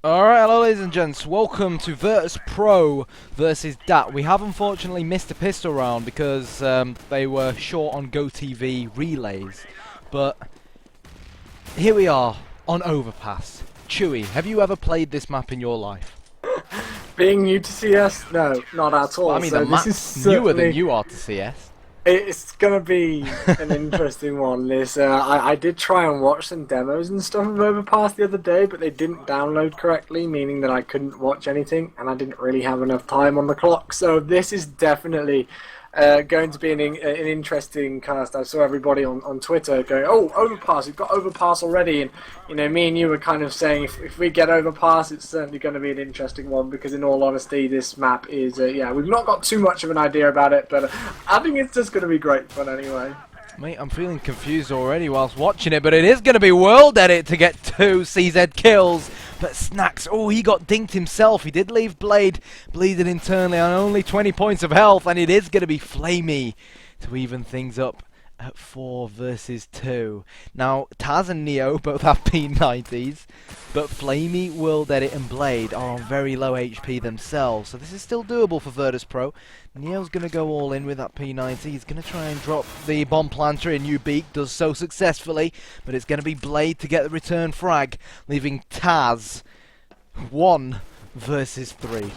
Alright, hello ladies and gents, welcome to Virtus.Pro versus dAT. We have unfortunately missed a pistol round because they were short on GoTV relays. But here we are on Overpass. Chewy, have you ever played this map in your life? Being new to CS? No, not at all. Well, I mean, so the this map's is newer than certainly, you are to CS. it's gonna be an interesting one. I did try and watch some demos and stuff of Overpass the other day, but they didn't download correctly, meaning that I couldn't watch anything, and I didn't really have enough time on the clock. So this is definitely going to be an interesting cast. I saw everybody on Twitter going, "Oh, Overpass! We've got Overpass already," and me and you were kind of saying if we get Overpass, it's certainly going to be an interesting one because, in all honesty, this map is yeah, we've not got too much of an idea about it, but I think it's just going to be great fun anyway. Mate, I'm feeling confused already whilst watching it, but it is going to be World Edit to get 2 CZ kills. But Snacks, oh, he got dinked himself. He did leave Blade bleeding internally on only 20 points of health, and it is going to be Flamey to even things up at 4 versus 2. Now, Taz and Neo both have P90s, but Flamey, World Edit and Blade are on very low HP themselves, so this is still doable for Virtus.Pro. Neo's going to go all in with that P90. He's going to try and drop the bomb planter in Ubeak, does so successfully, but it's going to be Blade to get the return frag, leaving Taz 1 versus 3.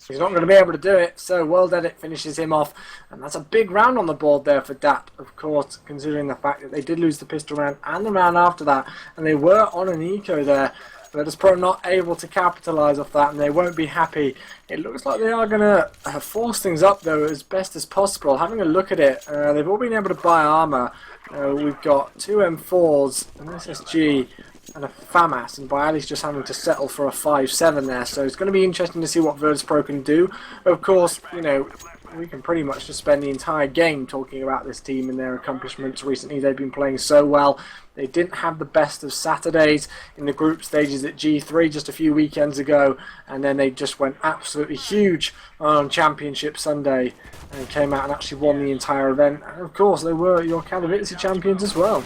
He's not going to be able to do it, so World Edit finishes him off, and that's a big round on the board there for dAT, of course, considering the fact that they did lose the pistol round and the round after that, and they were on an eco there. Virtus.Pro not able to capitalise off that, and they won't be happy. It looks like they are going to force things up, though, as best as possible. Having a look at it, they've all been able to buy armour. We've got 2 M4s, an SSG, and a FAMAS, and Bialy's just having to settle for a 5-7 there, so it's going to be interesting to see what Virtus.Pro can do. Of course, we can pretty much just spend the entire game talking about this team and their accomplishments. Recently they've been playing so well. They didn't have the best of Saturdays in the group stages at G3 just a few weekends ago, and then they just went absolutely huge on Championship Sunday and came out and actually won the entire event. And of course they were your Katowice champions as well.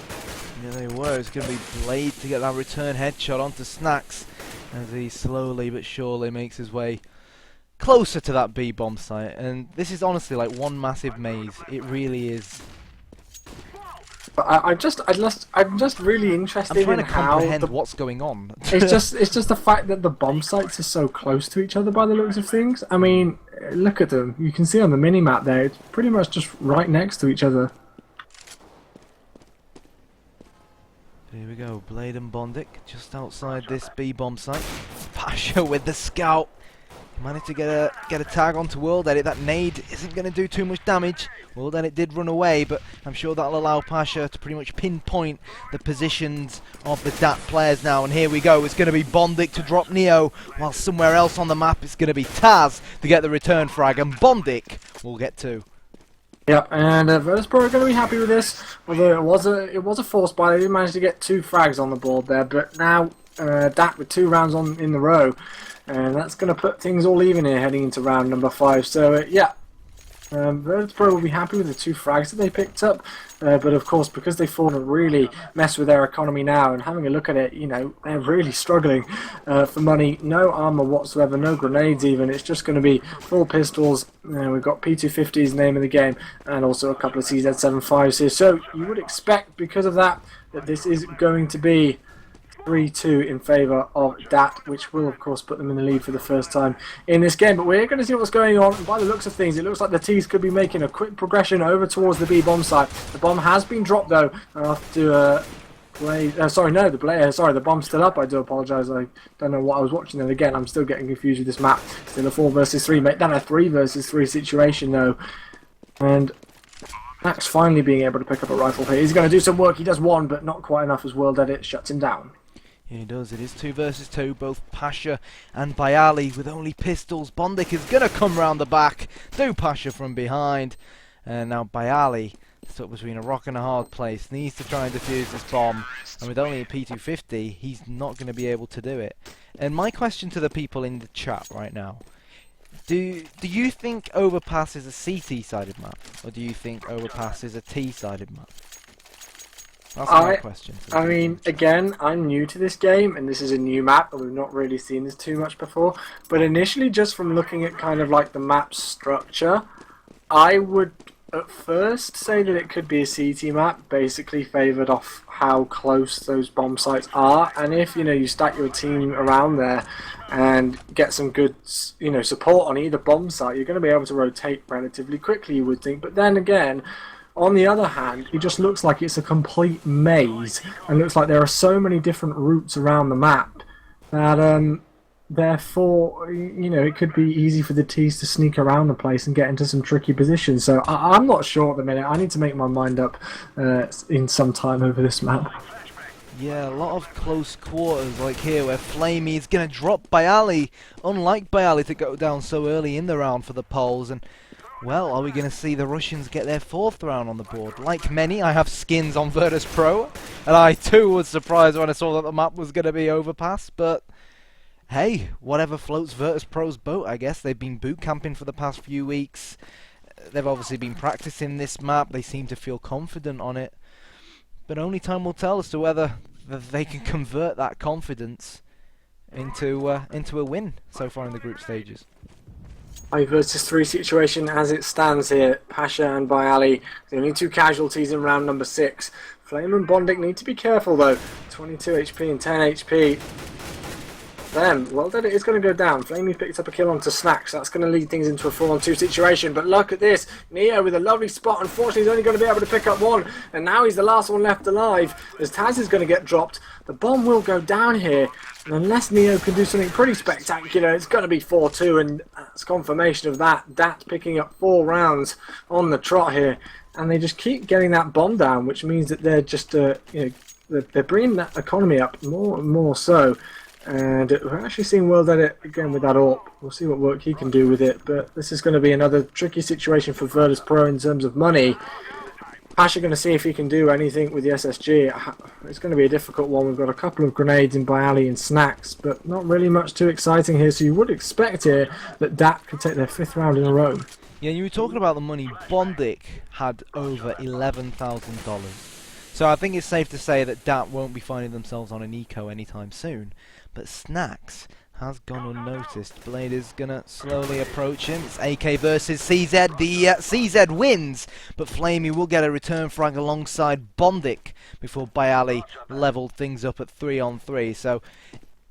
Yeah, they were. It's going to be Blade to get that return headshot onto Snacks as he slowly but surely makes his way closer to that B bomb site. And this is honestly like one massive maze. It really is. But I'm just really interested I'm trying in to how comprehend what's going on. it's just the fact that the bomb sites are so close to each other by the looks of things. I mean, look at them. You can see on the mini map there. It's pretty much just right next to each other. Here we go, Blade and Bondic just outside this B bomb site. Pasha with the scout. Managed to get a tag onto World Edit. That nade isn't going to do too much damage. World Edit did run away, but I'm sure that'll allow Pasha to pretty much pinpoint the positions of the dAT players now. And here we go. It's going to be Bondic to drop Neo, while somewhere else on the map it's going to be Taz to get the return frag, and Bondic will get 2. Yep, and Virtus.Pro are going to be happy with this. Although it was a force buy, they did manage to get 2 frags on the board there. But now dAT with 2 rounds in the row, and that's going to put things all even here heading into round number 5. So yeah, Virtus.Pro will be happy with the 2 frags that they picked up. But of course, because they've fallen to really mess with their economy now, and having a look at it, they're really struggling for money. No armor whatsoever, no grenades even. It's just going to be full pistols. We've got P250's name of the game, and also a couple of CZ75s here. So you would expect, because of that this is going to be 3-2 in favour of dAT, which will of course put them in the lead for the first time in this game. But we're going to see what's going on, and by the looks of things it looks like the T's could be making a quick progression over towards the B bomb site. The bomb has been dropped though after the bomb's still up. I do apologise, I don't know what I was watching, and again I'm still getting confused with this map. Still a 4 versus 3, mate. Then a 3 versus 3 situation though, and Max finally being able to pick up a rifle here. He's going to do some work. He does 1, but not quite enough as World Edit shuts him down. Yeah, he does. It is 2 versus 2, both Pasha and Bialy with only pistols. Bondic is going to come round the back, do Pasha from behind. And now Bialy, stuck between a rock and a hard place, needs to try and defuse this bomb. And with only a P250, he's not going to be able to do it. And my question to the people in the chat right now, do you think Overpass is a CT-sided map? Or do you think Overpass is a T-sided map? That's my question. I mean, again, I'm new to this game, and this is a new map, and we've not really seen this too much before. But initially, just from looking at kind of like the map structure, I would at first say that it could be a CT map, basically favoured off how close those bomb sites are. And if, you know, you stack your team around there and get some good, you know, support on either bomb site, you're going to be able to rotate relatively quickly, you would think. But then again, on the other hand, it just looks like it's a complete maze, and looks like there are so many different routes around the map that therefore, you know, it could be easy for the T's to sneak around the place and get into some tricky positions. So I'm not sure at the minute. I need to make my mind up in some time over this map. Yeah, a lot of close quarters, like here, where Flamey is going to drop Bayali. Unlike Bayali to go down so early in the round for the Poles. And, well, are we going to see the Russians get their 4th round on the board? Like many, I have skins on Virtus.Pro, and I too was surprised when I saw that the map was going to be overpass, but hey, whatever floats Virtus.Pro's boat, I guess. They've been boot camping for the past few weeks. They've obviously been practicing this map. They seem to feel confident on it. But only time will tell as to whether they can convert that confidence into a win so far in the group stages. 5 versus 3 situation as it stands here. Pasha and Bayali, the only 2 casualties in round number 6. Flame and Bondic need to be careful though. 22 HP and 10 HP. Well, then it is going to go down. Flamey picked up a kill onto Snacks. That's going to lead things into a 4-on-2 situation. But look at this. Neo with a lovely spot. Unfortunately, he's only going to be able to pick up 1. And now he's the last one left alive. As Taz is going to get dropped, the bomb will go down here. And unless Neo can do something pretty spectacular, it's going to be 4-2. And that's confirmation of that. dAT picking up 4 rounds on the trot here. And they just keep getting that bomb down, which means that they're just, you know, they're bringing that economy up more and more so. And we're actually seeing World Edit again with that AWP. We'll see what work he can do with it. But this is going to be another tricky situation for Virtus.Pro in terms of money. Pasha going to see if he can do anything with the SSG. It's going to be a difficult one. We've got a couple of grenades in Bayali and Snacks, but not really much too exciting here. So you would expect here that dAT could take their 5th round in a row. Yeah, you were talking about the money. Bondic had over $11,000. So I think it's safe to say that dAT won't be finding themselves on an eco anytime soon. But Snacks has gone unnoticed. Blade is going to slowly approach him. It's AK versus CZ. The CZ wins, but Flamey will get a return frag alongside Bondic before Bayali leveled things up at 3-on-3. So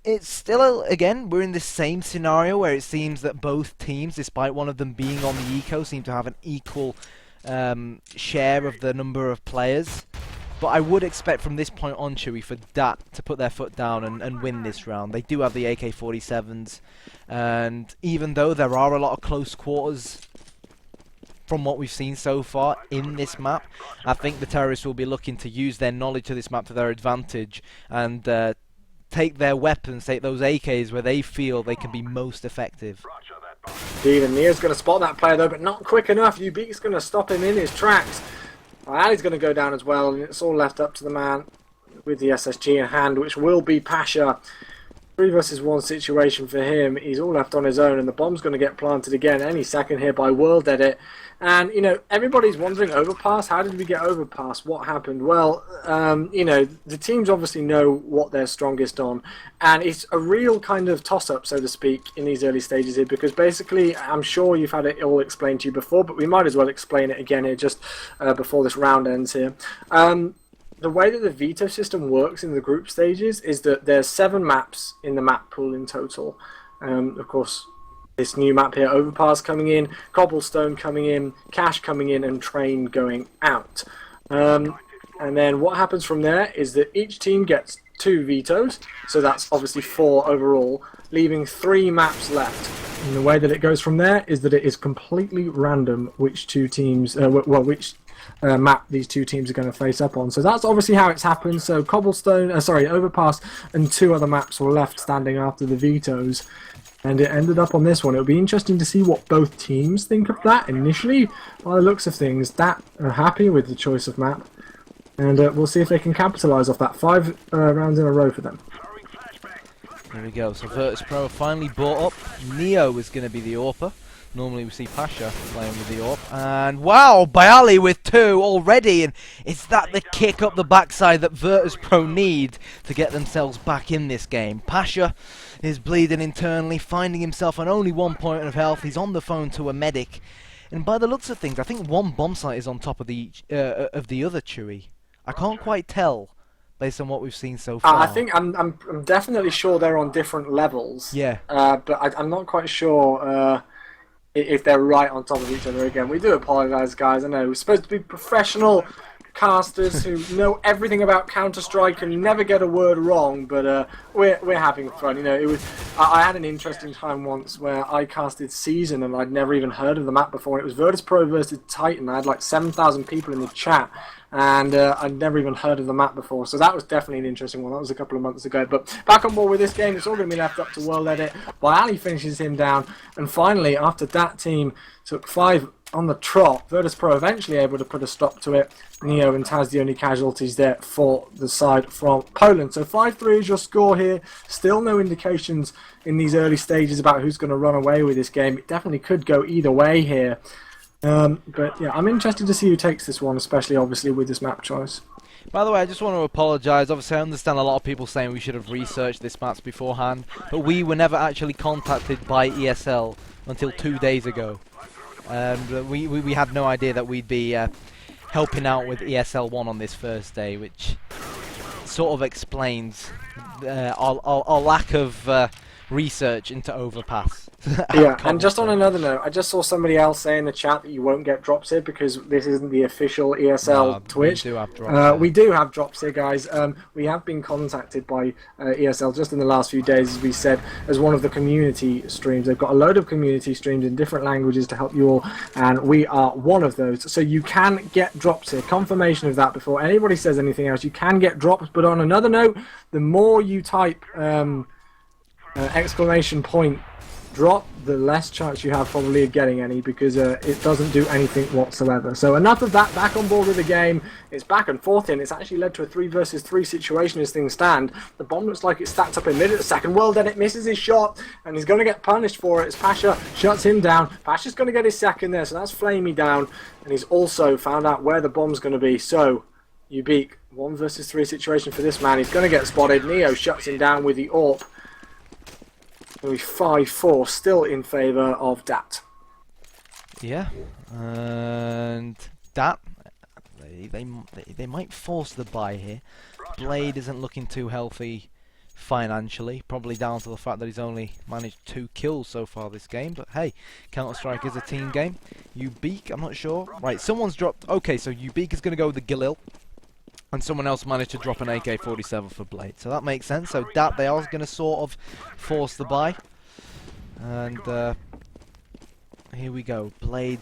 it's still, again, we're in the same scenario where it seems that both teams, despite one of them being on the eco, seem to have an equal share of the number of players. But I would expect from this point on, Chewy, for dAT to put their foot down and win this round. They do have the AK-47s, and even though there are a lot of close quarters from what we've seen so far in this map, I think the terrorists will be looking to use their knowledge of this map to their advantage and take their weapons, take those AKs where they feel they can be most effective. Indeed, and Neo's going to spot that player though, but not quick enough. Ubik's going to stop him in his tracks. Ali's going to go down as well, and it's all left up to the man with the SSG in hand, which will be Pasha. 3 versus 1 situation for him. He's all left on his own, and the bomb's going to get planted again any second here by World Edit. And, you know, everybody's wondering, overpass? How did we get overpass? What happened? Well, you know, the teams obviously know what they're strongest on, and it's a real kind of toss-up, so to speak, in these early stages here, because basically, I'm sure you've had it all explained to you before, but we might as well explain it again here just before this round ends here. The way that the veto system works in the group stages is that there's 7 maps in the map pool in total. Of course, this new map here, Overpass coming in, Cobblestone coming in, Cash coming in, and Train going out. And then what happens from there is that each team gets 2 vetoes, so that's obviously 4 overall, leaving 3 maps left. And the way that it goes from there is that it is completely random which 2 teams, which map these 2 teams are going to face up on. So that's obviously how it's happened. So Overpass and 2 other maps were left standing after the vetoes, and it ended up on this one. It'll be interesting to see what both teams think of that initially. By the looks of things, dAT are happy with the choice of map, and we'll see if they can capitalise off that. 5 rounds in a row for them. There we go. So Virtus.Pro finally bought up. Neo is going to be the AWPer. Normally we see Pasha playing with the AWP. And wow, Bayali with 2 already. And is that the kick up the backside that Virtus.Pro need to get themselves back in this game? Pasha is bleeding internally, finding himself on only 1 point of health. He's on the phone to a medic. And by the looks of things, I think one bomb site is on top of the other Chewy. I can't quite tell based on what we've seen so far. I think I'm definitely sure they're on different levels. Yeah. But I'm not quite sure if they're right on top of each other again. We do apologise, guys. I know we're supposed to be professional casters who know everything about Counter-Strike and never get a word wrong, but we're having fun. You know, it was. I had an interesting time once where I casted Season and I'd never even heard of the map before. It was Virtus.Pro versus Titan. I had like 7,000 people in the chat, and I'd never even heard of the map before. So that was definitely an interesting one. That was a couple of months ago. But back on board with this game, it's all going to be left up to World Edit. Bayali finishes him down, and finally, after that team took 5 on the trot, Virtus.Pro eventually able to put a stop to it. Neo and Taz the only casualties there for the side from Poland. So 5-3 is your score here. Still no indications in these early stages about who's going to run away with this game. It definitely could go either way here. But yeah, I'm interested to see who takes this one, especially obviously with this map choice. By the way, I just want to apologise. Obviously, I understand a lot of people saying we should have researched this map beforehand, but we were never actually contacted by ESL until 2 days ago. And we had no idea that we'd be helping out with ESL ONE on this first day, which sort of explains our lack of research into Overpass. Yeah, and just on another note, I just saw somebody else say in the chat that you won't get drops here because this isn't the official ESL Twitch. We do have drops. We do have drops here, guys. We have been contacted by ESL just in the last few days, as we said, as one of the community streams. They've got a load of community streams in different languages to help you all, and we are one of those. So you can get drops here. Confirmation of that before anybody says anything else. You can get drops, but on another note, the more you type exclamation point drop, the less chance you have probably of getting any, because it doesn't do anything whatsoever. So enough of that, back on board with the game. It's back and forth in. It's actually led to a 3 versus 3 situation as things stand. The bomb looks like it's stacked up in mid at the second. World Edit misses his shot, and he's going to get punished for it as Pasha shuts him down. Pasha's going to get his second there, so that's Flamey down, and he's also found out where the bomb's going to be. So, Ubik, 1 versus 3 situation for this man. He's going to get spotted. Neo shuts him down with the AWP. Only 5-4, still in favour of dAT. Yeah, and dAT, they might force the buy here. Blade isn't looking too healthy financially, probably down to the fact that he's only managed 2 kills so far this game. But hey, Counter-Strike is a team game. Ubik, I'm not sure. Right, someone's dropped. Okay, so Ubik is going to go with the Galil. And someone else managed to drop an AK-47 for Blade. So that makes sense. So dAT, they are going to sort of force the buy. And here we go. Blade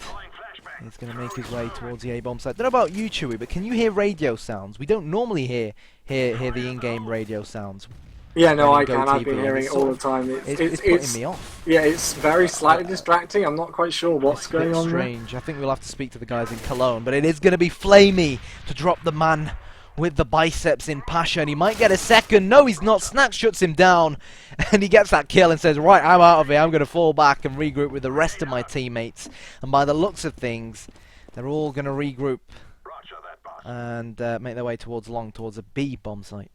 is going to make his way towards the A-bomb site. I don't know about you, Chewy, but can you hear radio sounds? We don't normally hear the in-game radio sounds. Yeah, no, I can. I've been hearing it all the time. It's putting me off. Yeah, it's very slightly distracting. I'm not quite sure what's going on there. Strange. I think we'll have to speak to the guys in Cologne. But it is going to be Flamey to drop the man with the biceps in Pasha, and he might get a second. No, he's not. Snack shuts him down, and he gets that kill and says, right, I'm out of here. I'm going to fall back and regroup with the rest of my teammates. And by the looks of things, they're all going to regroup and make their way towards a B bomb site.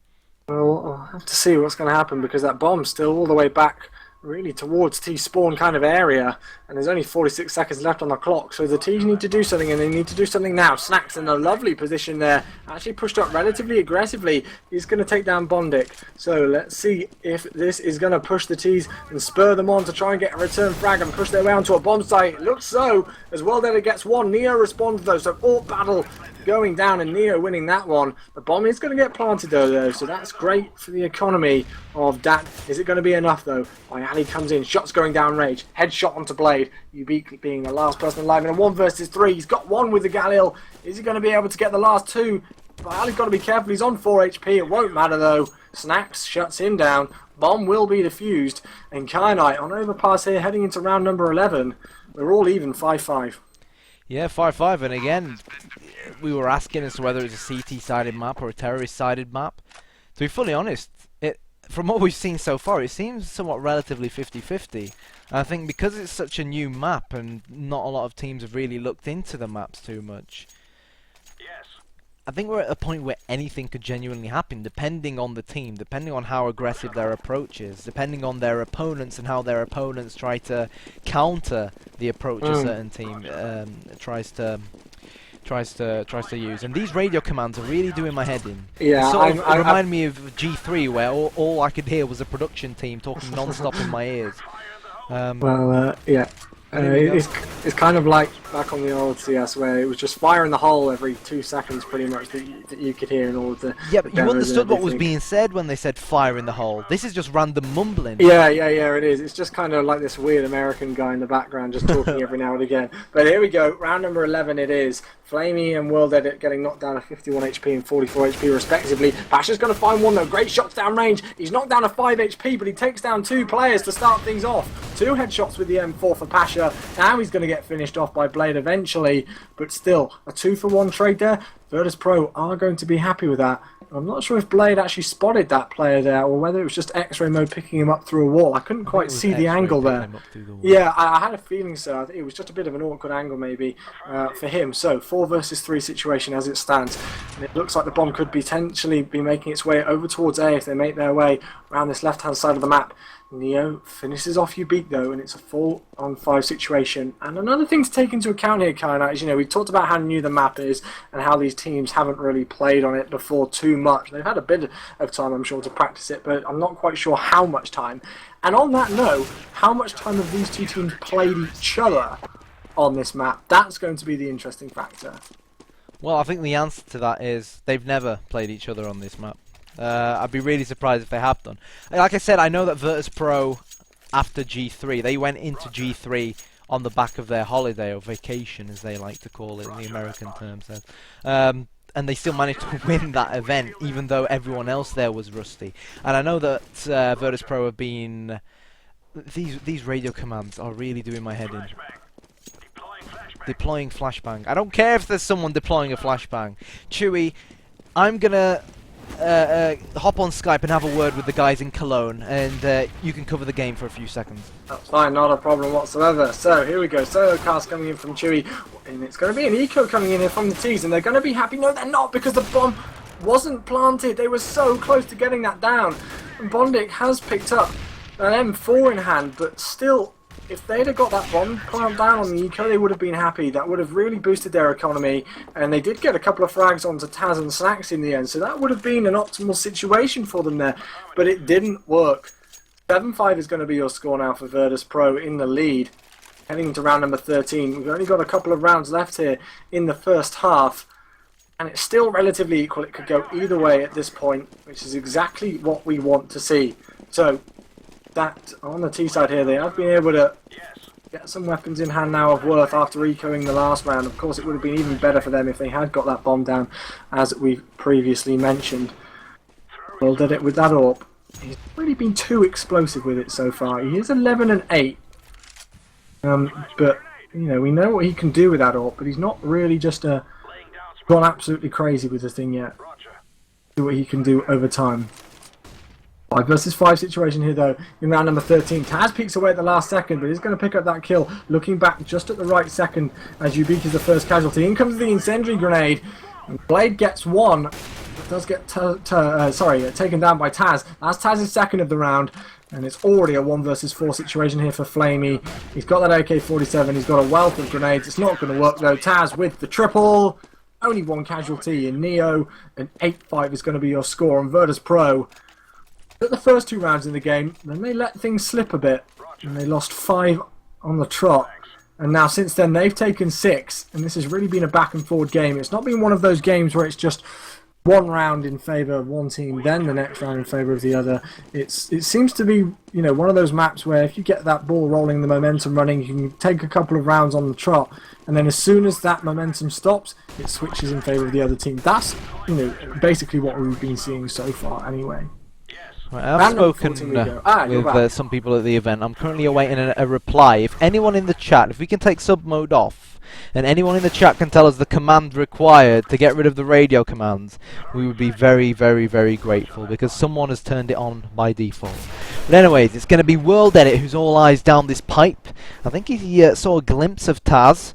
Well, I'll have to see what's going to happen, because that bomb's still all the way back really towards T-spawn kind of area, and there's only 46 seconds left on the clock, so the T's need to do something, and they need to do something now. Snack's in a lovely position there, actually pushed up relatively aggressively. He's going to take down Bondic, so let's see if this is going to push the T's and spur them on to try and get a return frag and push their way onto a bomb site. It looks so, as World Edit gets one. Neo responds though, so all battle going down and Neo winning that one. The bomb is going to get planted though, so that's great for the economy of dAT. Is it going to be enough though? Bayali comes in, shots going down Rage, headshot onto Blade. Ubik being the last person alive in a 1 versus 3. He's got 1 with the Galil. Is he going to be able to get the last 2? Bayali's got to be careful, he's on 4 HP, it won't matter though. Snacks shuts him down, bomb will be defused, and Kyanite on overpass here heading into round number 11. We're all even 5-5. Yeah, 5-5, and again, we were asking as to whether it's a CT-sided map or a terrorist-sided map. To be fully honest, from what we've seen so far, it seems somewhat relatively 50-50. I think because it's such a new map and not a lot of teams have really looked into the maps too much, I think we're at a point where anything could genuinely happen, depending on the team, depending on how aggressive their approach is, depending on their opponents and how their opponents try to counter the approach a certain team tries to use. And these radio commands are really doing my head in. Yeah, It reminded me of G3, where all I could hear was a production team talking non-stop in my ears. Yeah. It's kind of like back on the old CS where it was just fire in the hole every 2 seconds pretty much that you could hear in order to... Yeah, but you understood what was being said when they said fire in the hole. This is just random mumbling. Yeah, it is. It's just kind of like this weird American guy in the background just talking every now and again. But here we go, round number 11 it is. Flamey and World Edit getting knocked down at 51 HP and 44 HP respectively. Pasha's going to find one though. Great shots down range. He's knocked down at 5 HP, but he takes down 2 players to start things off. 2 headshots with the M4 for Pasha. Now he's going to get finished off by Blade eventually, but still, a 2-for-1 trade there. Virtus.Pro are going to be happy with that. I'm not sure if Blade actually spotted that player there, or whether it was just X-ray mode picking him up through a wall. I couldn't quite see the angle there. Yeah, I had a feeling so. I think it was just a bit of an awkward angle maybe for him. So 4 versus 3 situation as it stands, and it looks like the bomb could potentially be making its way over towards A if they make their way around this left-hand side of the map. Neo finishes off Ubik though, and it's a 4-on-5 situation. And another thing to take into account here, Kyle, is we talked about how new the map is and how these teams haven't really played on it before too much. They've had a bit of time, I'm sure, to practice it, but I'm not quite sure how much time. And on that note, how much time have these two teams played each other on this map? That's going to be the interesting factor. Well, I think the answer to that is they've never played each other on this map. I'd be really surprised if they have done. Like I said, I know that Virtus.Pro, after G3, they went into G3 on the back of their holiday, or vacation as they like to call it in the American terms. And they still managed to win that event, even though everyone else there was rusty. And I know that Virtus.Pro have been... These radio commands are really doing my head in. Deploying flashbang. I don't care if there's someone deploying a flashbang. Chewy, I'm gonna... hop on Skype and have a word with the guys in Cologne, and you can cover the game for a few seconds. That's fine, not a problem whatsoever. So here we go, solo cast coming in from Chewy, and it's going to be an eco coming in here from the T's, and they're going to be happy. No, they're not, because the bomb wasn't planted. They were so close to getting that down. And Bondic has picked up an M4 in hand, but still, if they'd have got that bomb clamped down on the eco, they would have been happy. That would have really boosted their economy, and they did get a couple of frags onto Taz and Snacks in the end, so that would have been an optimal situation for them there, but it didn't work. 7-5 is going to be your score now for Virtus.Pro in the lead. Heading into round number 13, we've only got a couple of rounds left here in the first half, and it's still relatively equal. It could go either way at this point, which is exactly what we want to see. So, that on the T side here, they have been able to get some weapons in hand now of worth after ecoing the last round. Of course, it would have been even better for them if they had got that bomb down, as we've previously mentioned. Well, did it with that AWP. He's really been too explosive with it so far. He is 11 and 8, but we know what he can do with that AWP. But he's not really just gone absolutely crazy with the thing yet. See what he can do over time. 5 versus 5 situation here though in round number 13. Taz peeks away at the last second, but he's going to pick up that kill, looking back just at the right second as Ubik is the first casualty. In comes the incendiary grenade, and Blade gets one, but does get taken down by Taz. That's Taz's second of the round, and it's already a 1 versus 4 situation here for Flamey. He's got that AK-47, he's got a wealth of grenades. It's not going to work though. Taz with the triple, only 1 casualty in Neo, and 8-5 is going to be your score on Virtus.Pro. At the first 2 rounds in the game, then they let things slip a bit, and they lost 5 on the trot. And now since then they've taken 6, and this has really been a back and forward game. It's not been one of those games where it's just one round in favour of one team, then the next round in favour of the other. It seems to be one of those maps where if you get that ball rolling, the momentum running, you can take a couple of rounds on the trot, and then as soon as that momentum stops, it switches in favour of the other team. That's basically what we've been seeing so far anyway. Right, I've Round number spoken 14 we go. with some people at the event. I'm currently awaiting a reply. If anyone in the chat, if we can take sub mode off, and anyone in the chat can tell us the command required to get rid of the radio commands, we would be very, very, very grateful, because someone has turned it on by default. But anyways, it's going to be World Edit who's all eyes down this pipe. I think he saw a glimpse of Taz,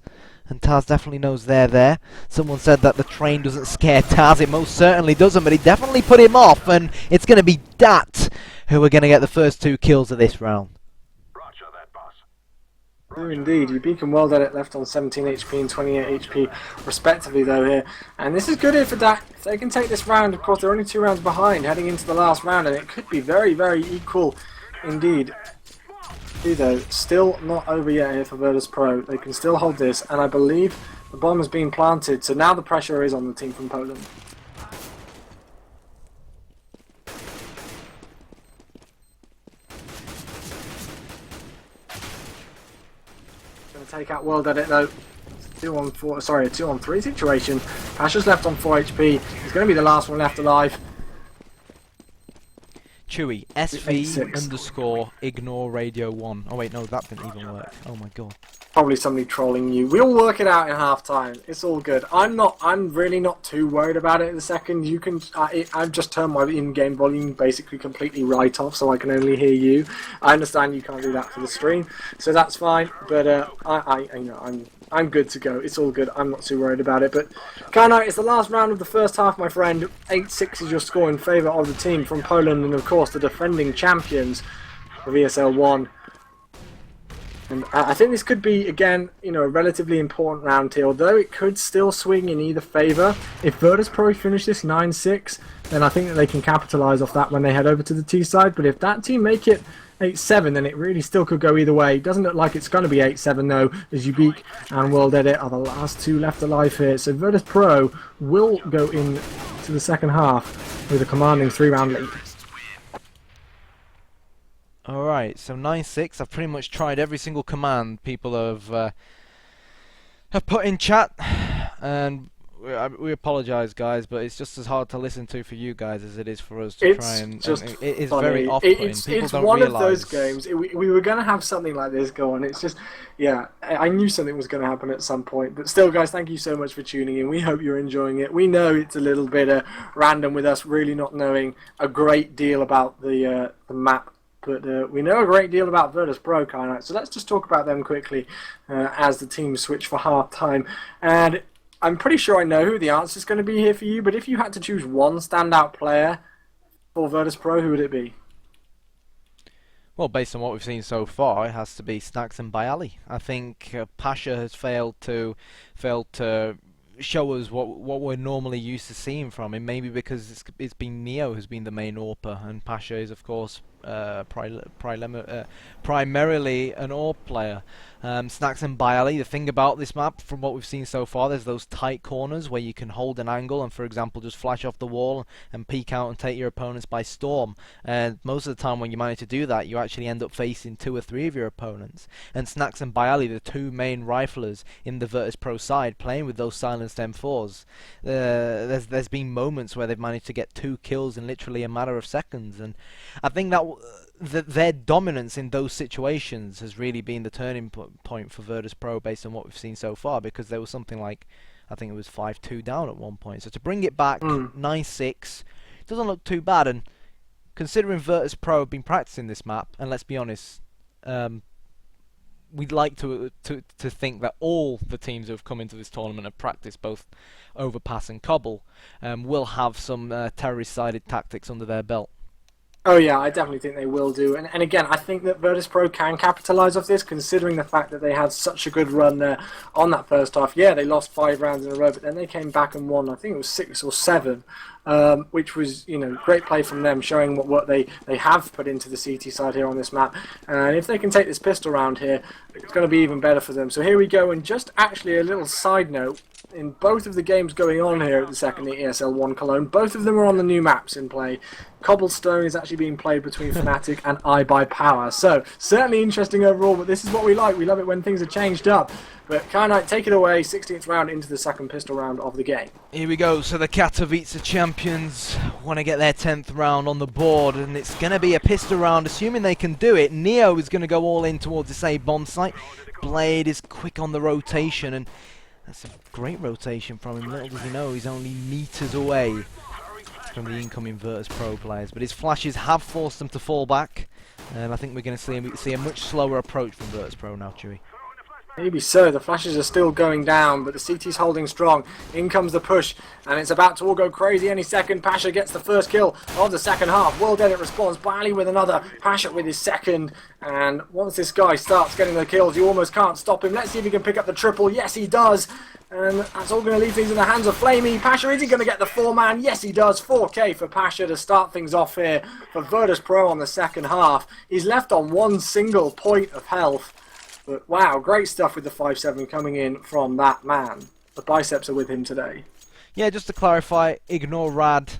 and Taz definitely knows they're there. Someone said that the train doesn't scare Taz. It most certainly doesn't, but he definitely put him off, and it's going to be dAT who are going to get the first 2 kills of this round. Oh, indeed. You beacon World Edit left on 17 HP and 28 HP respectively though here. And this is good here for dAT. If they can take this round, of course they're only 2 rounds behind heading into the last round, and it could be very, very equal indeed. Though, still not over yet here for Virtus.Pro. They can still hold this, and I believe the bomb has been planted, so now the pressure is on the team from Poland. Going to take out World Edit though. It's a 2-on-4, sorry, a 2-on-3 situation. Pasha's left on 4 HP. He's going to be the last one left alive. Chewy, SV_ignore radio 1. Oh wait, no, that didn't even work. Oh my god. Probably somebody trolling you. We'll work it out in half time. It's all good. I'm really not too worried about it in a second. You can, I've just turned my in-game volume basically completely right off, so I can only hear you. I understand you can't do that for the stream, so that's fine. But I'm good to go. It's all good. I'm not too worried about it. But Kana, it's the last round of the first half, my friend. 8-6 is your score in favour of the team from Poland, and of course the defending champions of ESL ONE. And I think this could be, again, you know, a relatively important round here, although it could still swing in either favour. If Virtus.Pro finish this 9-6, then I think that they can capitalise off that when they head over to the T side. But if that team make it 8-7, then it really still could go either way. It doesn't look like it's going to be 8-7 though, as Ubik and World Edit are the last 2 left alive here. So Virtus.Pro will go in to the second half with a commanding 3-round lead. Alright, so 9-6. I've pretty much tried every single command people have put in chat, and we apologise, guys, but it's just as hard to listen to for you guys as it is for us to try and it is funny. very off-putting. It's one of those games. We were going to have something like this go on. It's just, yeah, I knew something was going to happen at some point. But still, guys, thank you so much for tuning in. We hope you're enjoying it. We know it's a little bit random with us really not knowing a great deal about the map. But we know a great deal about Virtus.Pro, kind of. So let's just talk about them quickly as the teams switch for half time. And I'm pretty sure I know who the answer is going to be here for you. But if you had to choose one standout player for Virtus.Pro, who would it be? Well, based on what we've seen so far, it has to be Snacks and Bayali. I think Pasha has failed to show us what we're normally used to seeing from him. Maybe because it's been Neo who's been the main AWPer, and Pasha is, of course, primarily an AWP player. Snacks and Bayali, the thing about this map, from what we've seen so far, there's those tight corners where you can hold an angle and, for example, just flash off the wall and peek out and take your opponents by storm. And most of the time when you manage to do that, you actually end up facing 2 or 3 of your opponents. And Snacks and Bayali, the 2 main riflers in the Virtus.Pro side, playing with those silenced M4s. There's been moments where they've managed to get 2 kills in literally a matter of seconds, and I think that their dominance in those situations has really been the turning point for Virtus.Pro based on what we've seen so far, because there was something like, I think it was 5-2 down at one point. So to bring it back 9-6 doesn't look too bad, and considering Virtus.Pro have been practicing this map, and let's be honest, we'd like to think that all the teams who have come into this tournament have practiced both Overpass and Cobble, will have some terrorist-sided tactics under their belt. Oh yeah, I definitely think they will do. And again, I think that Virtus.Pro can capitalise off this, considering the fact that they had such a good run there on that first half. Yeah, they lost 5 rounds in a row, but then they came back and won, I think it was 6 or 7, which was, you know, great play from them, showing what they have put into the CT side here on this map. And if they can take this pistol round here, it's going to be even better for them. So here we go, and just actually a little side note, in both of the games going on here at the second ESL ONE Cologne, both of them are on the new maps in play. Cobblestone is actually being played between Fnatic and iBuyPower. So, certainly interesting overall, but this is what we like. We love it when things are changed up. But Kyanite, take it away, 16th round into the second pistol round of the game. Here we go, so the Katowice champions want to get their 10th round on the board, and it's going to be a pistol round, assuming they can do it. Neo is going to go all in towards this A bomb site. Blade is quick on the rotation, and that's a great rotation from him. Little does he know he's only meters away from the incoming Virtus.Pro players, but his flashes have forced them to fall back, and I think we're going to see a much slower approach from Virtus.Pro now, Chewy. Maybe so. The flashes are still going down, but the CT's holding strong. In comes the push, and it's about to all go crazy any second. Pasha gets the first kill of the second half. World Edit responds. Bali with another. Pasha with his second. And once this guy starts getting the kills, you almost can't stop him. Let's see if he can pick up the triple. Yes, he does. And that's all going to leave things in the hands of Flamey. Pasha, is he going to get the 4-man? Yes, he does. 4K for Pasha to start things off here for Virtus.Pro on the second half. He's left on one single point of health. But wow, great stuff with the 5-7 coming in from that man. The biceps are with him today. Yeah, just to clarify, ignore rad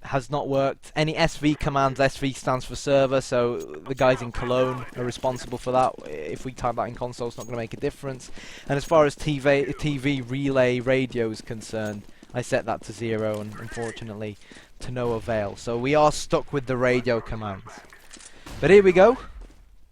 has not worked. Any SV commands, SV stands for server, so the guys in Cologne are responsible for that. If we type that in console, it's not going to make a difference. And as far as TV relay radio is concerned, I set that to 0, and unfortunately to no avail. So we are stuck with the radio commands. But here we go.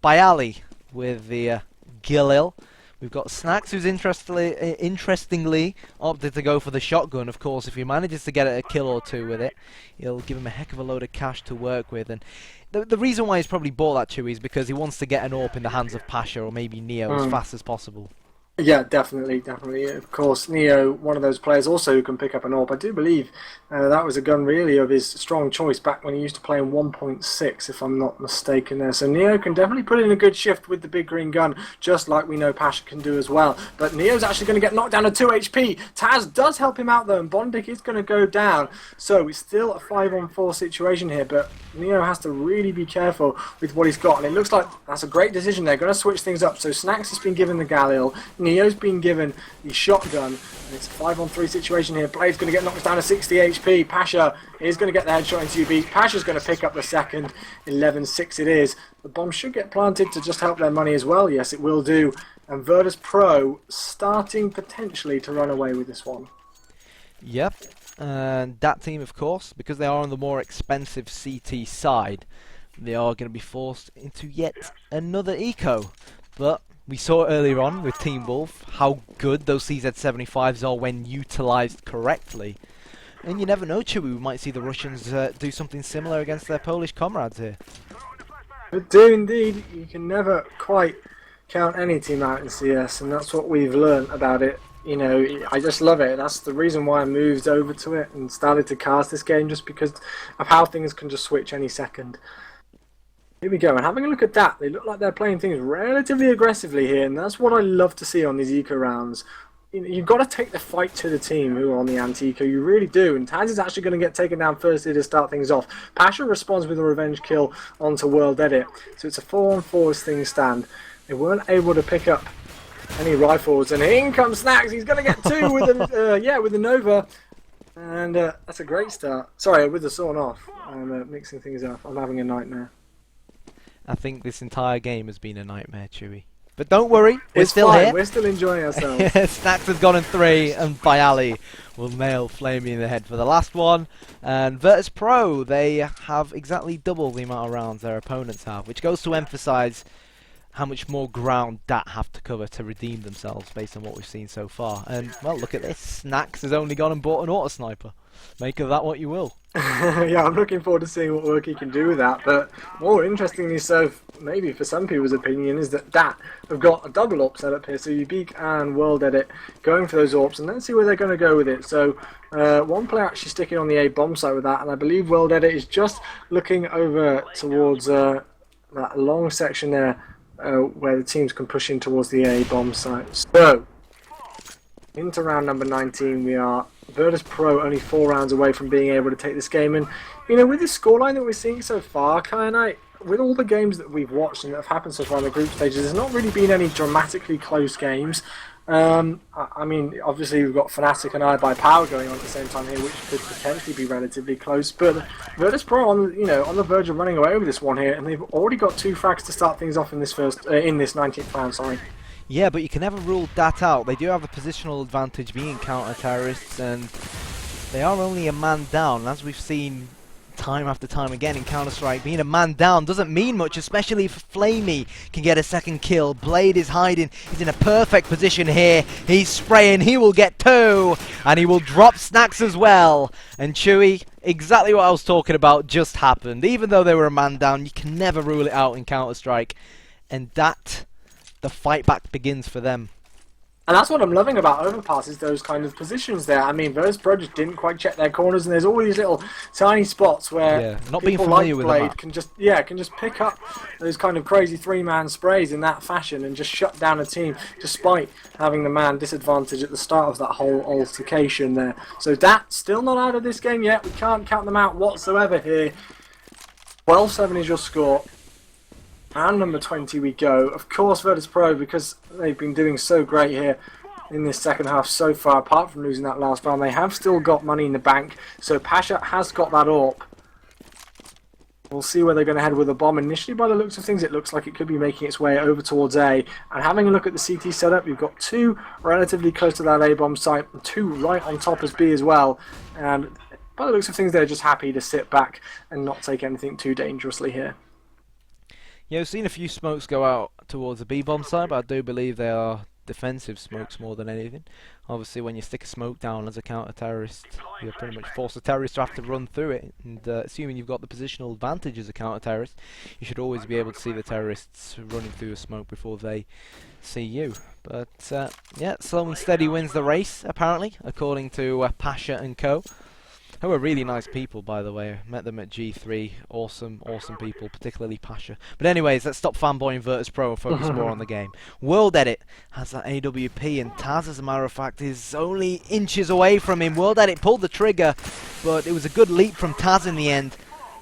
Bayali with the Gilil. We've got Snacks, who's interestingly opted to go for the shotgun. Of course, if he manages to get a kill or two with it, it'll give him a heck of a load of cash to work with. And the reason why he's probably bought that, Chewy, is because he wants to get an AWP in the hands of Pasha or maybe Neo as fast as possible. Yeah, definitely. Of course, Neo, one of those players also who can pick up an AWP. I do believe that was a gun really of his strong choice back when he used to play in 1.6, if I'm not mistaken there. So Neo can definitely put in a good shift with the big green gun, just like we know Pasha can do as well. But Neo's actually going to get knocked down to 2 HP. Taz does help him out though, and Bondic is going to go down. So it's still a 5-on-4 situation here, but Neo has to really be careful with what he's got. And it looks like that's a great decision. They're going to switch things up. So Snacks has been given the Galil. Neo's been given the shotgun, and it's a 5-on-3 situation here. Blade's going to get knocked down to 60 HP. Pasha is going to get the headshot into UB. Pasha's going to pick up the second. 11-6 it is. The bomb should get planted to just help their money as well. Yes, it will do. And Virtus.Pro starting potentially to run away with this one. Yep. And that team, of course, because they are on the more expensive CT side, they are going to be forced into yet another eco. But we saw earlier on with Team Wolf how good those CZ75s are when utilised correctly. And you never know, Chewy, we might see the Russians do something similar against their Polish comrades here. They do indeed. You can never quite count any team out in CS, and that's what we've learned about it. You know, I just love it. That's the reason why I moved over to it and started to cast this game, just because of how things can just switch any second. Here we go, and having a look at that, they look like they're playing things relatively aggressively here, and that's what I love to see on these eco rounds. You've got to take the fight to the team who are on the anti-eco, you really do, and Taz is actually going to get taken down first here to start things off. Pasha responds with a revenge kill onto World Edit, so it's a 4-on-4 as things stand. They weren't able to pick up any rifles, and in comes Snacks. He's going to get 2 with a with the Nova, and that's a great start. Sorry, with the sawn off. I'm mixing things up. I'm having a nightmare. I think this entire game has been a nightmare, Chewy. But don't worry, we're still here. We're still enjoying ourselves. Snacks has gone in 3, and Bayali will nail Flamey in the head for the last one. And Virtus.Pro, they have exactly double the amount of rounds their opponents have, which goes to emphasise how much more ground dAT have to cover to redeem themselves based on what we've seen so far. And, well, look at this. Snacks has only gone and bought an auto sniper. Make of that what you will. Yeah, I'm looking forward to seeing what work he can do with that. But more interestingly so, maybe for some people's opinion, is that dAT have got a double AWP set up here. So Ubik and World Edit going for those AWPs, and let's see where they're going to go with it. So one player actually sticking on the A bomb site with that, and I believe World Edit is just looking over towards that long section there where the teams can push in towards the A bomb site. So into round number 19 we are. Virtus.Pro only 4 rounds away from being able to take this game, and you know, with the scoreline that we're seeing so far, with all the games that we've watched and that have happened so far in the group stages, there's not really been any dramatically close games. I mean, obviously we've got Fnatic and by Power going on at the same time here, which could potentially be relatively close. But Virtus.Pro on the verge of running away with this one here, and they've already got 2 frags to start things off in this in this 19th round. Sorry. Yeah, but you can never rule dAT out. They do have a positional advantage being counter-terrorists, and They are only a man down, as we've seen time after time again in Counter-Strike. Being a man down doesn't mean much, especially if Flamey can get a second kill. Blade is hiding. He's in a perfect position here. He's spraying. He will get 2. And he will drop Snacks as well. And Chewy, exactly what I was talking about just happened. Even though they were a man down, you can never rule it out in Counter-Strike. And that, the fight back begins for them. And that's what I'm loving about Overpass, is those kind of positions there. I mean, Virtus.Pro just didn't quite check their corners, and there's all these little tiny spots where not being people familiar like with Blade can just pick up those kind of crazy 3-man sprays in that fashion and just shut down a team, despite having the man disadvantage at the start of that whole altercation there. So dAT still not out of this game yet. We can't count them out whatsoever here. 12-7 is your score. And number 20 we go. Of course, Virtus.Pro, because they've been doing so great here in this second half so far, apart from losing that last round, they have still got money in the bank. So Pasha has got that AWP. We'll see where they're going to head with a bomb. Initially, by the looks of things, it looks like it could be making its way over towards A. And having a look at the CT setup, you've got 2 relatively close to that A bomb site, and 2 right on top as B as well. And by the looks of things, they're just happy to sit back and not take anything too dangerously here. Yeah, we've seen a few smokes go out towards the B-bomb side, but I do believe they are defensive smokes more than anything. Obviously, when you stick a smoke down as a counter-terrorist, you pretty much force the terrorist to have to run through it. And assuming you've got the positional advantage as a counter-terrorist, you should always be able to see the terrorists running through a smoke before they see you. But yeah, slow and steady wins the race, apparently, according to Pasha and co. Who are really nice people, by the way. Met them at G3. Awesome, awesome people, particularly Pasha. But anyways, let's stop fanboying Virtus.Pro and focus more on the game. World Edit has that AWP, and Taz, as a matter of fact, is only inches away from him. World Edit pulled the trigger, but it was a good leap from Taz in the end.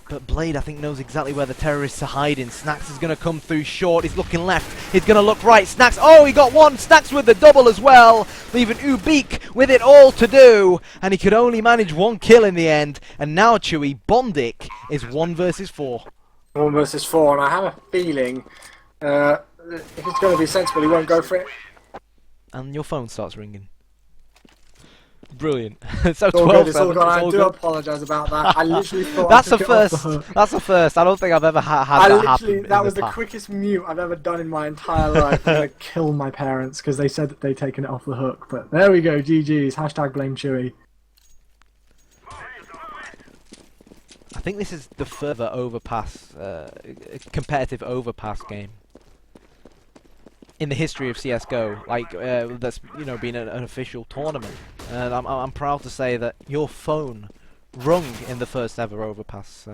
But Blade, I think, knows exactly where the terrorists are hiding. Snacks is going to come through short. He's looking left. He's going to look right. Snacks. Oh, he got 1. Snacks with the double as well. Leaving Ubik with it all to do. And he could only manage 1 kill in the end. And now, Chewy, Bondic is 1 versus 4. 1 versus 4. And I have a feeling if it's going to be sensible, he won't go for it. And your phone starts ringing. Brilliant. So it's all 12 good, it's all gone. I do apologise about that. I literally thought that's I a first. That's a first. I don't think I've ever had that happen. That was the quickest mute I've ever done in my entire life. I'm gonna kill my parents because they said that they'd taken it off the hook. But there we go. GG's. Hashtag blame Chewy. I think this is the further overpass, competitive overpass game in the history of CS:GO, like that's been an official tournament, and I'm proud to say that your phone rung in the first ever overpass.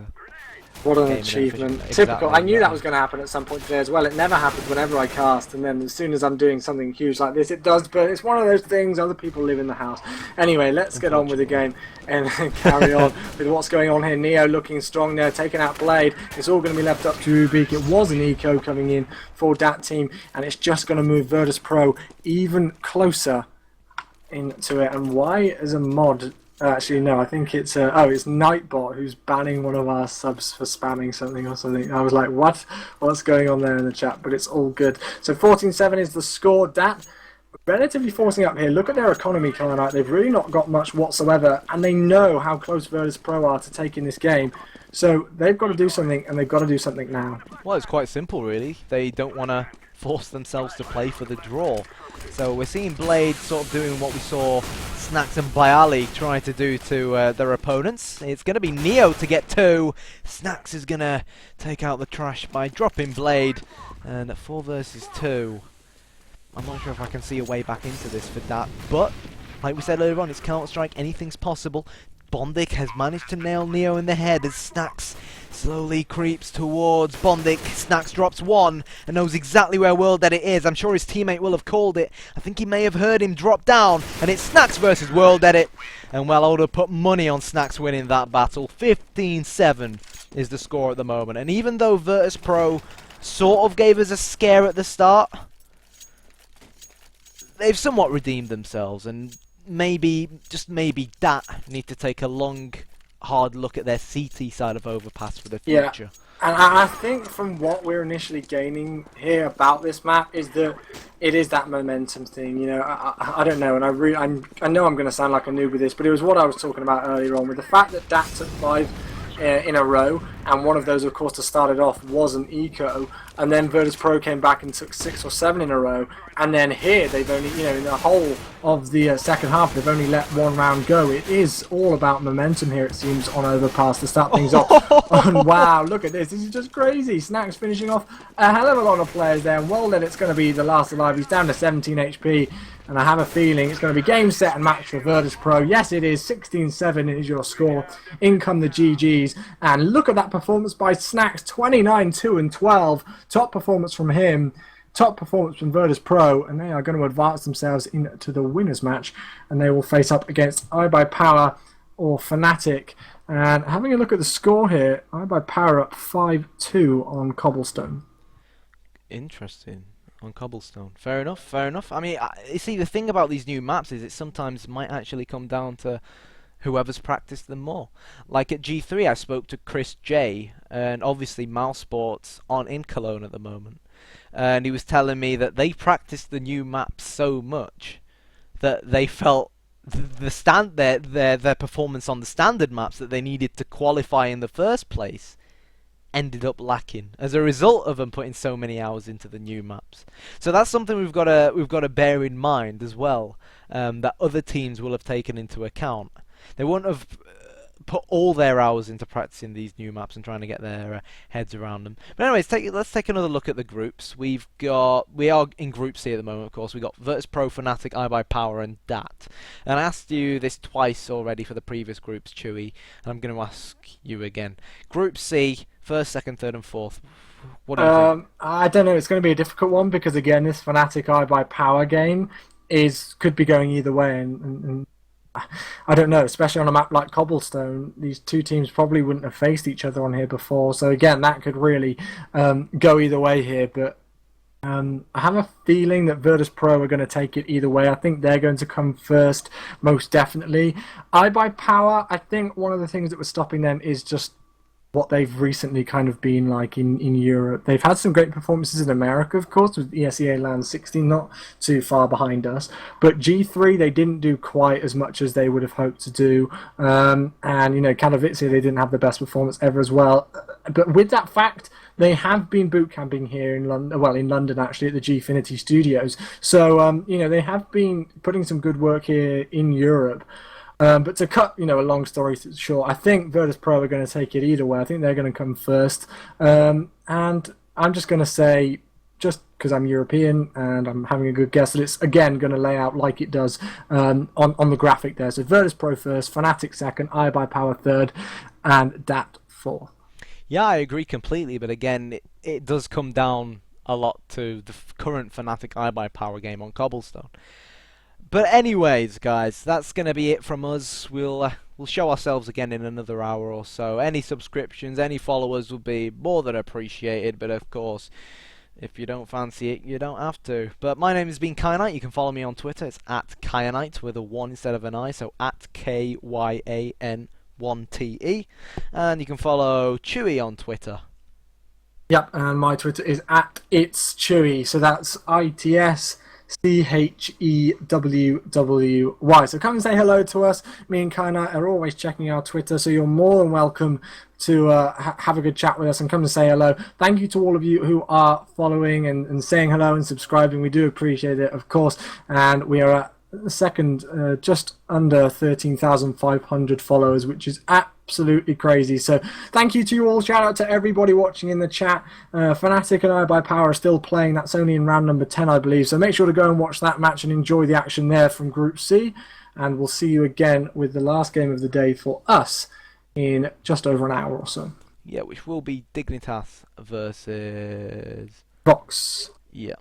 What an achievement! Typical. I knew that was going to happen at some point today as well. It never happens whenever I cast, and then as soon as I'm doing something huge like this, it does. But it's one of those things. Other people live in the house. Anyway, let's get on with the game and carry on with what's going on here. Neo looking strong there, taking out Blade. It's all going to be left up to Ubik. It was an eco coming in for that team, and it's just going to move Virtus.Pro even closer into it. And why is a mod? Actually, no, I think it's it's Nightbot who's banning one of our subs for spamming something or something. I was like, what? What's going on there in the chat? But it's all good. So 14-7 is the score. dAT relatively forcing up here. Look at their economy coming out. They've really not got much whatsoever, and they know how close Virtus.Pro are to taking this game. So they've got to do something, and they've got to do something now. Well, it's quite simple, really. They don't want to force themselves to play for the draw. So we're seeing Blade sort of doing what we saw Snacks and Bialy trying to do to their opponents. It's going to be Neo to get 2. Snacks is going to take out the trash by dropping Blade. And at 4 versus 2, I'm not sure if I can see a way back into this for dAT. But, like we said earlier on, it's Counter-Strike. Anything's possible. Bondic has managed to nail Neo in the head as Snacks slowly creeps towards Bondic. Snacks drops 1 and knows exactly where World Edit is. I'm sure his teammate will have called it. I think he may have heard him drop down, and it's Snacks versus World Edit. And well, I would have put money on Snacks winning that battle. 15-7 is the score at the moment. And even though Virtus.Pro sort of gave us a scare at the start, they've somewhat redeemed themselves, and maybe, just maybe, dAT need to take a long, hard look at their CT side of Overpass for the future. And I think from what we're initially gaining here about this map is that it is that momentum thing. You know, I don't know, and I know I'm going to sound like a noob with this, but it was what I was talking about earlier on with the fact that dAT took 5 in a row, and one of those, of course, to start it off was an eco, and then Virtus.Pro came back and took 6 or 7 in a row, and then here they've only, you know, in the whole of the second half, they've only let one round go. It is all about momentum here, it seems, on Overpass to start things off. And wow, look at this is just crazy. Snax finishing off a hell of a lot of players there, and well then it's going to be the last alive. He's down to 17 HP. And I have a feeling it's going to be game, set, and match for Virtus.Pro. Yes, it is. 16-7 is your score. In come the GGs. And look at that performance by Snax. 29, 2, and 12. Top performance from him. Top performance from Virtus.Pro. And they are going to advance themselves into the winners match. And they will face up against iBuyPower or Fnatic. And having a look at the score here, iBuyPower up 5-2 on Cobblestone. Interesting. On Cobblestone. Fair enough, fair enough. I mean, you see, the thing about these new maps is it sometimes might actually come down to whoever's practiced them more. Like at G3, I spoke to Chris J, and obviously Mouse Sports on in Cologne at the moment. And he was telling me that they practiced the new maps so much that they felt their performance on the standard maps that they needed to qualify in the first place ended up lacking as a result of them putting so many hours into the new maps. So that's something we've got to bear in mind as well, that other teams will have taken into account. They won't have put all their hours into practicing these new maps and trying to get their heads around them. But anyways, let's take another look at the groups. We are in Group C at the moment, of course. We've got Virtus.Pro, Fnatic, iBuyPower, and dAT. And I asked you this twice already for the previous groups, Chewy, and I'm going to ask you again. Group C, first, second, third, and fourth. What do you think? I don't know. It's going to be a difficult one because, again, this Fnatic iBuyPower game could be going either way, and I don't know, especially on a map like Cobblestone, these two teams probably wouldn't have faced each other on here before. So again, that could really go either way here. But I have a feeling that Virtus.Pro are going to take it either way. I think they're going to come first, most definitely. iBuyPower, I think one of the things that was stopping them is just what they've recently kind of been like in Europe. They've had some great performances in America, of course, with ESL ONE 16, not too far behind us. But G3, they didn't do quite as much as they would have hoped to do. And, you know, Katowice, they didn't have the best performance ever as well. But with that fact, they have been boot camping here in London, well, in London actually, at the Gfinity Studios. So, you know, they have been putting some good work here in Europe. But to cut, you know, a long story short, I think Virtus.Pro are going to take it either way. I think they're going to come first. And I'm just going to say, just because I'm European and I'm having a good guess, that it's, again, going to lay out like it does on the graphic there. So Virtus.Pro first, Fnatic second, iBuyPower third, and dAT fourth. Yeah, I agree completely, but again, it does come down a lot to the current Fnatic iBuyPower game on Cobblestone. But anyways, guys, that's going to be it from us. We'll show ourselves again in another hour or so. Any subscriptions, any followers will be more than appreciated. But of course, if you don't fancy it, you don't have to. But my name has been Kyanite. You can follow me on Twitter. It's at Kyanite with a 1 instead of an I. So at KYAN1TE. And you can follow Chewy on Twitter. Yep, and my Twitter is at It's Chewy. So that's ITSCHEWWY. So come and say hello to us. Me and Kaina are always checking our Twitter, so you're more than welcome to have a good chat with us and come and say hello. Thank you to all of you who are following and saying hello and subscribing. We do appreciate it, of course. And we are at the second, just under 13,500 followers, which is absolutely crazy. So thank you to you all. Shout out to everybody watching in the chat. Fnatic and iBuyPower are still playing. That's only in round number 10, I believe. So make sure to go and watch that match and enjoy the action there from Group C. And we'll see you again with the last game of the day for us in just over an hour or so. Yeah, which will be Dignitas versus Vox. Yeah.